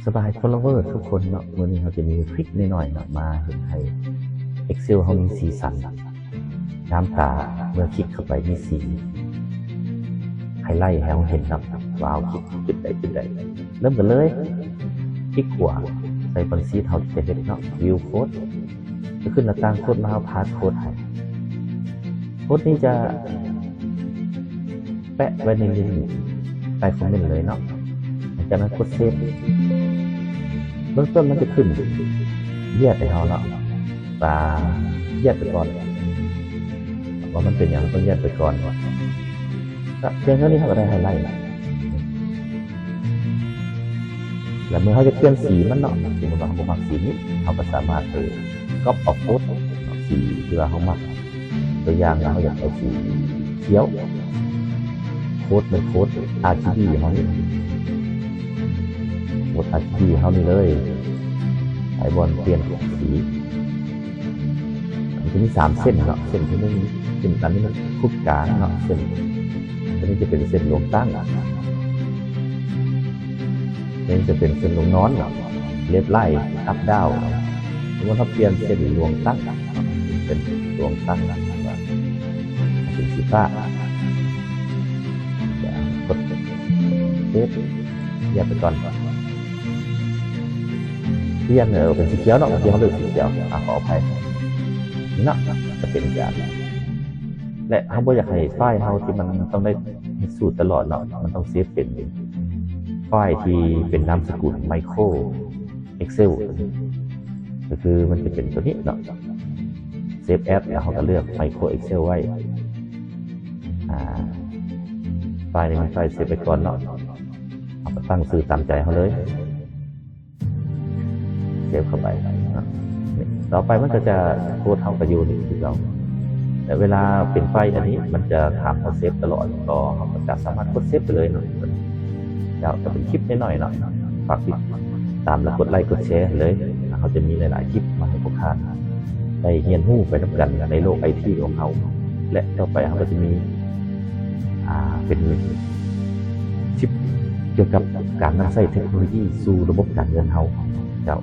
สบาย follower ทุกคนเนาะมื้อนี้เราจะมีคลิปน้อยๆเนาะมาเห็นให้ Excel เฮามีสีสันน้ำตาเมื่อคลิกเข้าไปมีสีไฮไลท์ให้เราเห็นครับว้าวคลิกจุดใดเริ่มกันเลยคลิกขวาใส่บัญชีเฮาจะเฮ็ดเนาะ view code จะขึ้นหน้าต่างโค้ดมาเอาพาสโค้ดให้โค้ดนี้จะแปะไว้ในลิงก์ใต้คอมเมนต์เลยเนาะจากนั้นกดเซฟเบื้องต้นมันจะขึ้นแยกไปเฮาเนาะตาแยกไปก่อนว่ามันเป็นอย่างต้องแยกไปก่อนก็เพียงเท่านี้เขาก็ได้ไฮไลท์แล้วเมื่อเขาจะเปลี่ยนสีมันเนาะสมมติว่าเขามักสีนี้เขาก็สามารถก๊อปออกโค้ดสีที่ว่าเขามักตัวอย่างเขาอยากเอาสีเขียวโค้ดเป็นโค้ด RGB เขานี่โค้ด RGB เขานี่เลยไอบอลเปลี่ยนสีมันจะมี3เส้นเนาะเส้นที่นึงเส้นอันนี้มันคุกกลางเนาะเส้นอันนี้จะเป็นเส้นลงตั้งนี่จะเป็นเส้นลงนอนเนาะเล็บไล่อัพดาวสมมติถ้าเปลี่ยนเส้นลงตั้งเป็นลงตั้งเป็นสีฟ้ากดเซฟแยกไปก่อนเปลี่ยนเป็นสีเขียวเนาะที่เขาเลือกสีเขียวขออภัยเนาะจะเป็นอย่างและเขาบอกอยากให้ไฟล์เขาที่มันต้องได้สูตรตลอดเนาะมันต้องเซฟเป็นไฟล์ที่เป็นนามสกุลไมโคร Excel ก็คือมันจะเป็นตัวนี้เนาะเซฟแอปแล้วเขาก็เลือกไมโคร Excel ไว้ไฟล์นี้มันไฟล์เซฟไปก่อนเนาะเอาไปตั้งชื่อตามใจเขาเลยเซฟเข้าไปต่อไปมันก็จะโค้ดเขาก็อยู่ในที่เราแต่เวลาเป็นไฟล์อันนี้มันจะถามเขาเซฟตลอดก็เขาก็จะสามารถกดเซฟไปเลยเนาะจะเป็นคลิปน้อยๆเนาะฝากติดตามและกดไลค์กดแชร์เลยเขาจะมีหลายๆคลิปมาให้พวกท่านได้เรียนรู้ไปด้วยกันในโลก IT ของเขาและต่อไปเขาก็จะมีเป็นคลิปเกี่ยวกับการนำใช้เทคโนโลยีสู่ระบบการเงินเขาเจ้า